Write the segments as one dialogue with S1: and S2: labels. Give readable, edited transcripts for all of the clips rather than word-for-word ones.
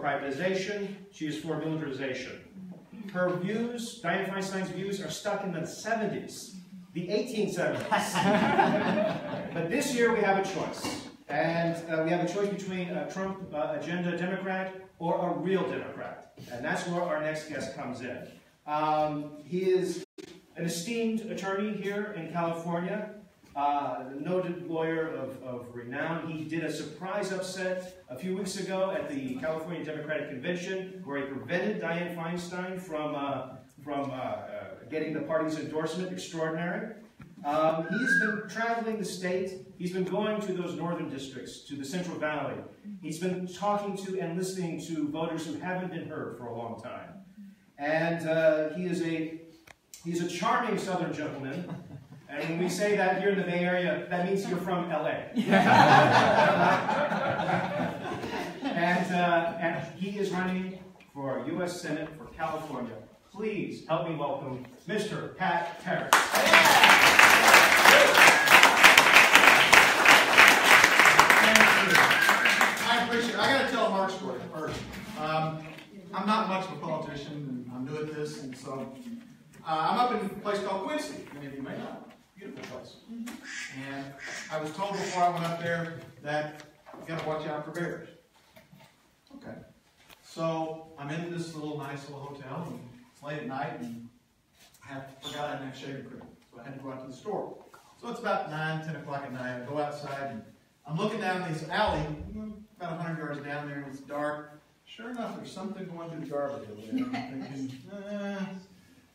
S1: privatization. She is for militarization. Her views, Dianne Feinstein's views, are stuck in the 70s, the 1870s. But this year we have a choice. And we have a choice between a Trump agenda Democrat or a real Democrat. And that's where our next guest comes in. He is an esteemed attorney here in California, a noted lawyer of renown. He did a surprise upset a few weeks ago at the California Democratic Convention where he prevented Dianne Feinstein from getting the party's endorsement. Extraordinary. He's been traveling the state. He's been going to those northern districts, to the Central Valley. He's been talking to and listening to voters who haven't been heard for a long time. And he's a charming Southern gentleman. And when we say that here in the Bay Area, that means you're from LA. And he is running for U.S. Senate for California. Please help me welcome Mr. Pat Terris.
S2: I appreciate it. I got to tell a Mark story first. I'm not much of a politician, and I'm new at this, and so I'm up in a place called Quincy. Many of you may know. Beautiful place. And I was told before I went up there that you got to watch out for bears. Okay. So I'm in this nice little hotel, and it's late at night, and I forgot I didn't have shaving cream, so I had to go out to the store. So it's about 9, 10 o'clock at night. I go outside, and I'm looking down this alley, about 100 yards down there, and it's dark. Sure enough, there's something going through the garbage over there. I'm thinking,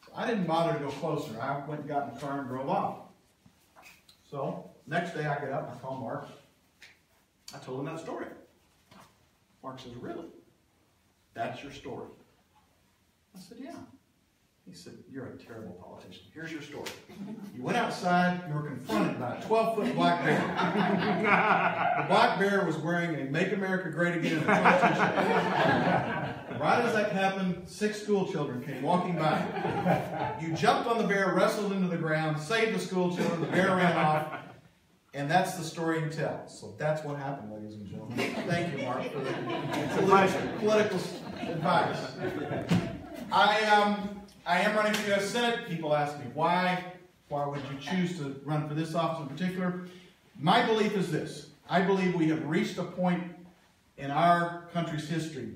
S2: So I didn't bother to go closer. I went and got in the car and drove off. So next day I get up and I call Mark. I told him that story. Mark says, "Really? That's your story?" I said, "Yeah." He said, "You're a terrible politician. Here's your story. You went outside, you were confronted by a 12-foot black bear. The black bear was wearing a Make America Great Again Trump t-shirt. Right as that happened, 6 school children came walking by. You jumped on the bear, wrestled into the ground, saved the school children, the bear ran off, and that's the story you tell." So that's what happened, ladies and gentlemen. Thank you, Mark, for the political advice. I am running for U.S. Senate. People ask me, why would you choose to run for this office in particular? My belief is this. I believe we have reached a point in our country's history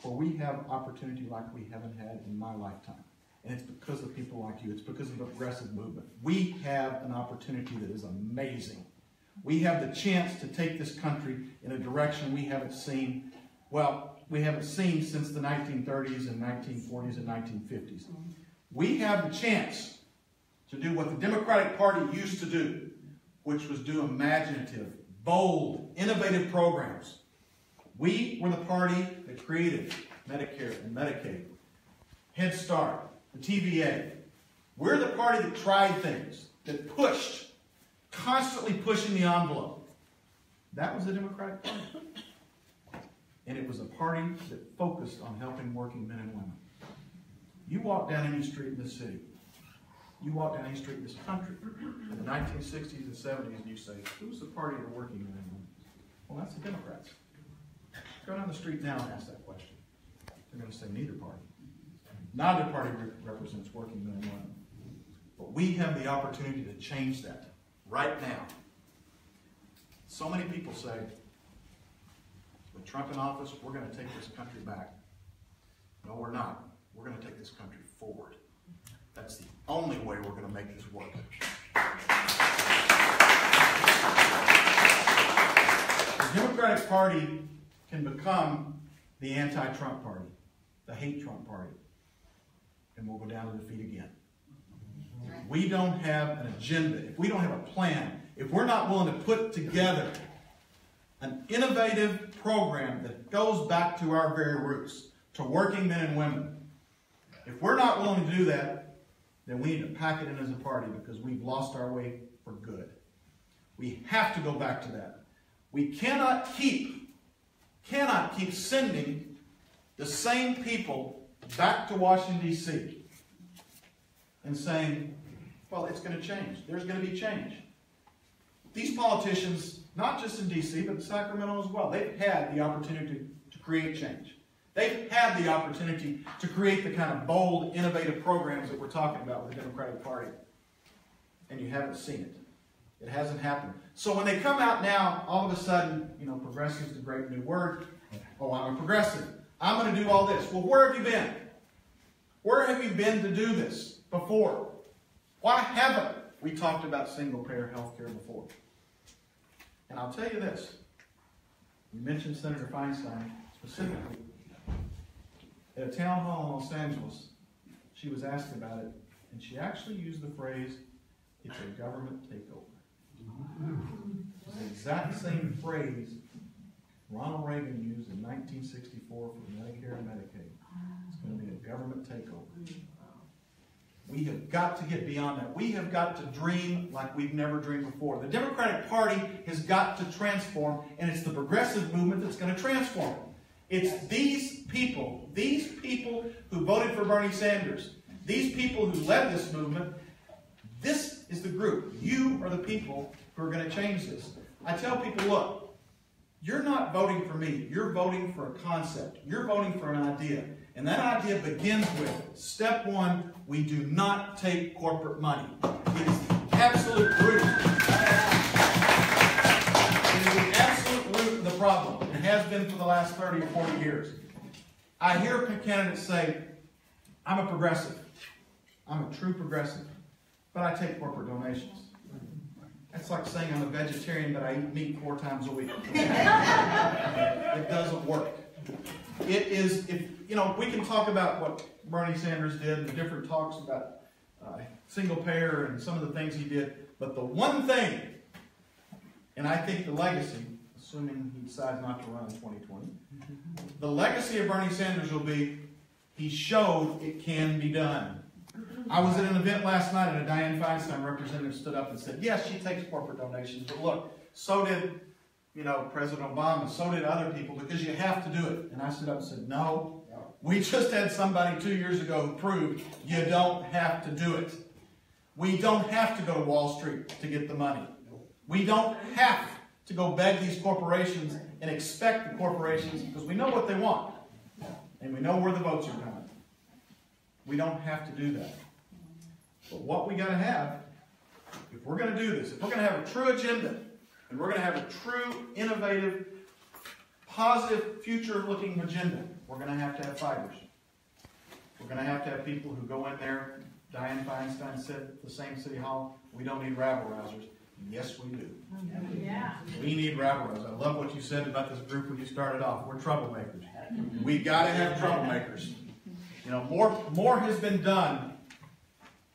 S2: where we have opportunity like we haven't had in my lifetime. And it's because of people like you. It's because of the progressive movement. We have an opportunity that is amazing. We have the chance to take this country in a direction we haven't seen, we haven't seen since the 1930s and 1940s and 1950s. We have the chance to do what the Democratic Party used to do, which was do imaginative, bold, innovative programs. We were the party that created Medicare and Medicaid, Head Start, the TVA. We're the party that tried things, that pushed, constantly pushing the envelope. That was the Democratic Party. And it was a party that focused on helping working men and women. You walk down any street in this city, you walk down any street in this country, in the 1960s and 70s, and you say, who's the party of the working men and women? Well, that's the Democrats. Go down the street now and ask that question. They're going to say neither party. Neither party represents working men and women. But we have the opportunity to change that right now. So many people say, with Trump in office, we're going to take this country back. No, we're not. We're going to take this country forward. That's the only way we're going to make this work. The Democratic Party can become the anti-Trump party, the hate Trump party, and we'll go down to defeat again. If we don't have an agenda, if we don't have a plan, if we're not willing to put together an innovative program that goes back to our very roots, to working men and women, if we're not willing to do that, then we need to pack it in as a party because we've lost our way for good. We have to go back to that. We cannot keep sending the same people back to Washington, D.C. and saying, well, it's going to change. There's going to be change. These politicians, not just in D.C., but in Sacramento as well, they've had the opportunity to create change. They've had the opportunity to create the kind of bold, innovative programs that we're talking about with the Democratic Party. And you haven't seen it. It hasn't happened. So when they come out now, all of a sudden, progressive is a great new word. Oh, I'm a progressive. I'm going to do all this. Well, where have you been? Where have you been to do this before? Why haven't we talked about single-payer health care before? And I'll tell you this. You mentioned Senator Feinstein specifically. At a town hall in Los Angeles, she was asked about it, and she actually used the phrase, "It's a government takeover." It's the exact same phrase Ronald Reagan used in 1964 for Medicare and Medicaid. It's going to be a government takeover. We have got to get beyond that. We have got to dream like we've never dreamed before. The Democratic Party has got to transform, and it's the progressive movement that's going to transform it. It's these people who voted for Bernie Sanders, these people who led this movement. This is the group. You are the people who are going to change this. I tell people, look, you're not voting for me. You're voting for a concept. You're voting for an idea. And that idea begins with, step one, we do not take corporate money. It is the absolute root. It is the absolute root of the problem. It has been for the last 30 or 40 years. I hear candidates say, I'm a progressive. I'm a true progressive. But I take corporate donations. That's like saying I'm a vegetarian, but I eat meat 4 times a week. It doesn't work. It is, we can talk about what Bernie Sanders did and the different talks about single payer and some of the things he did, but the one thing, and I think the legacy, assuming he decides not to run in 2020, the legacy of Bernie Sanders will be, he showed it can be done. I was at an event last night and a Dianne Feinstein representative stood up and said, yes, she takes corporate donations, but look, so did President Obama, so did other people, because you have to do it. And I stood up and said, no, we just had somebody 2 years ago who proved you don't have to do it. We don't have to go to Wall Street to get the money. We don't have to go beg these corporations and expect the corporations, because we know what they want. And we know where the votes are coming. We don't have to do that. But what we got to have, if we're going to do this, if we're going to have a true agenda, and we're going to have a true, innovative, positive, future-looking agenda, we're going to have fighters. We're going to have people who go in there. Dianne Feinstein said at the same City Hall, we don't need rabble-rousers. Yes, we do. Yeah. We need rabble-rousers. I love what you said about this group when you started off. We're troublemakers. We got to have troublemakers. More has been done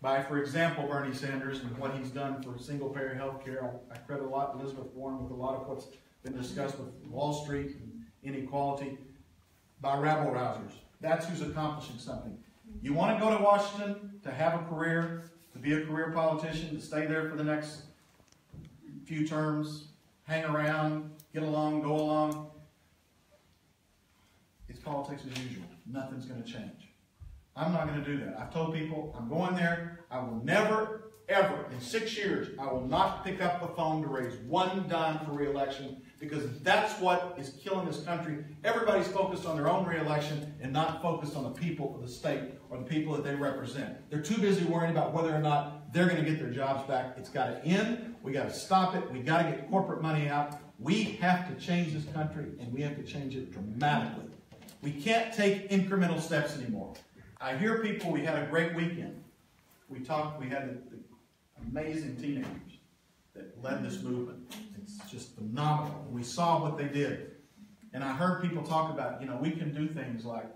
S2: by, for example, Bernie Sanders and what he's done for single-payer health care. I credit a lot Elizabeth Warren with a lot of what's been discussed with Wall Street and inequality by rabble-rousers. That's who's accomplishing something. You want to go to Washington to have a career, to be a career politician, to stay there for the next few terms, hang around, get along, go along. It's politics as usual. Nothing's going to change. I'm not going to do that. I've told people I'm going there. I will never, ever, in 6 years, I will not pick up the phone to raise one dime for re-election, because that's what is killing this country. Everybody's focused on their own re-election and not focused on the people of the state or the people that they represent. They're too busy worrying about whether or not they're going to get their jobs back. It's got to end. We got to stop it. We got to get corporate money out. We have to change this country, and we have to change it dramatically. We can't take incremental steps anymore. I hear people, we had a great weekend. We had the amazing teenagers that led this movement. It's just phenomenal. We saw what they did. And I heard people talk about, we can do things like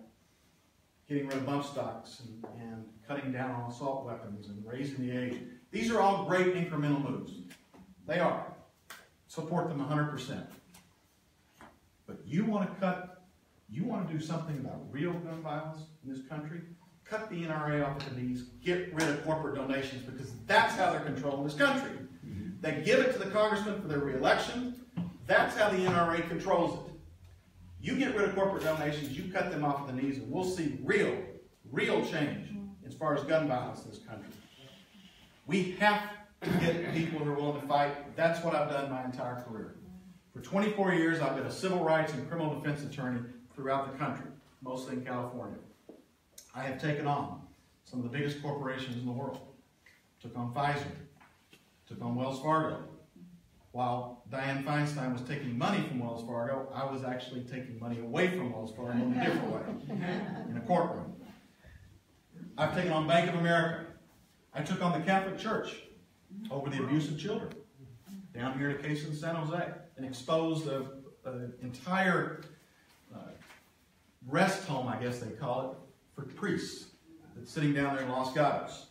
S2: getting rid of bump stocks and cutting down on assault weapons and raising the age. These are all great incremental moves. They are. Support them 100%. But you want to do something about real gun violence in this country? Cut the NRA off at the knees, get rid of corporate donations, because that's how they're controlling this country. They give it to the congressman for their re-election. That's how the NRA controls it. You get rid of corporate donations, you cut them off at the knees, and we'll see real change as far as gun violence in this country. We have to get people who are willing to fight. That's what I've done my entire career. For 24 years, I've been a civil rights and criminal defense attorney throughout the country, mostly in California. I have taken on some of the biggest corporations in the world. Took on Pfizer, took on Wells Fargo. While Dianne Feinstein was taking money from Wells Fargo, I was actually taking money away from Wells Fargo in a different way, in a courtroom. I've taken on Bank of America. I took on the Catholic Church over the abuse of children. Down here at a case in San Jose, and exposed an entire rest home, I guess they call it, for priests that's sitting down there in Los Gatos.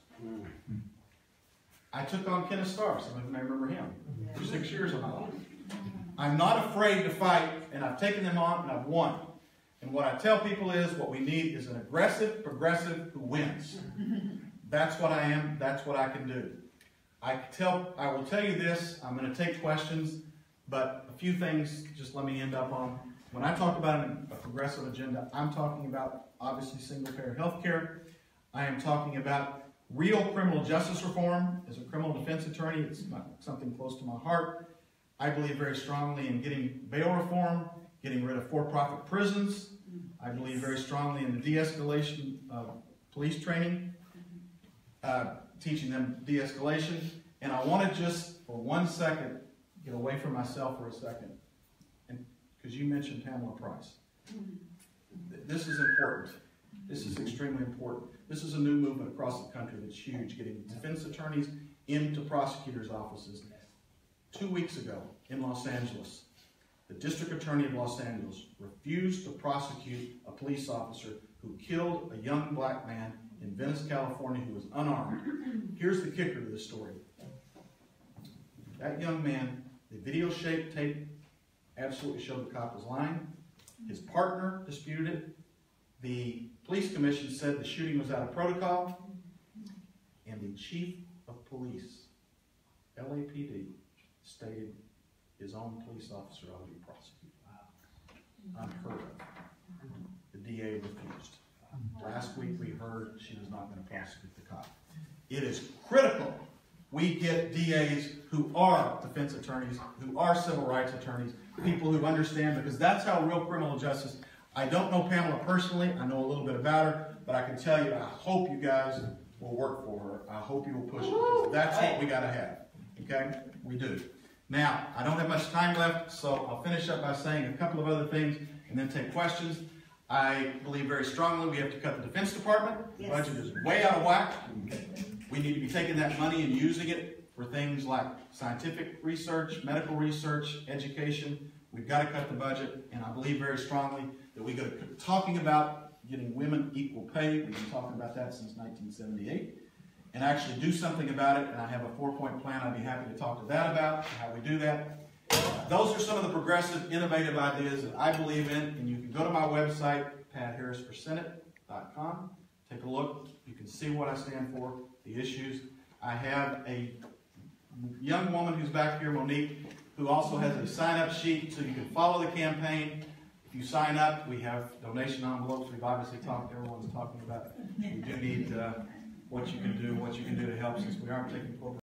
S2: I took on Kenneth Starr, some of you may remember him, for 6 years of my life. I'm not afraid to fight, and I've taken them on, and I've won. And what I tell people is, what we need is an aggressive progressive who wins. That's what I am, that's what I can do. I will tell you this, I'm going to take questions, but a few things just let me end up on. When I talk about a progressive agenda, I'm talking about, obviously, single-payer health care. I am talking about real criminal justice reform. As a criminal defense attorney, it's something close to my heart. I believe very strongly in getting bail reform, getting rid of for-profit prisons. I believe very strongly in the de-escalation of police training, teaching them de-escalation. And I want to just, for 1 second, get away from myself for a second. And because you mentioned Pamela Price. This is important. This is extremely important. This is a new movement across the country that's huge, getting defense attorneys into prosecutors' offices. 2 weeks ago in Los Angeles, the district attorney of Los Angeles refused to prosecute a police officer who killed a young black man in Venice, California, who was unarmed. Here's the kicker to this story. That young man, the video tape absolutely showed the cop was lying. His partner disputed it. The police commission said the shooting was out of protocol. And the chief of police, LAPD, stated his own police officer ought to be prosecuted. Unheard of. The DA refused. Last week we heard she was not going to prosecute the cop. It is critical we get DAs who are defense attorneys, who are civil rights attorneys, people who understand, because that's how real criminal justice. I don't know Pamela personally. I know a little bit about her, but I can tell you, I hope you guys will work for her. I hope you will push it, because that's what we got to have. Okay? We do. Now, I don't have much time left, so I'll finish up by saying a couple of other things and then take questions. I believe very strongly we have to cut the Defense Department. The budget is way out of whack. We need to be taking that money and using it for things like scientific research, medical research, education. We've got to cut the budget, and I believe very strongly that we go to talking about getting women equal pay. We've been talking about that since 1978. And actually do something about it, and I have a 4-point plan I'd be happy to talk to that about, how we do that. Those are some of the progressive, innovative ideas that I believe in, and you can go to my website, patharrisforsenate.com. Take a look. You can see what I stand for, the issues. I have a young woman who's back here, Monique, who also has a sign-up sheet, so you can follow the campaign. If you sign up, we have donation envelopes. We've obviously talked, everyone's talking about it. We do need what you can do to help, since we aren't taking corporate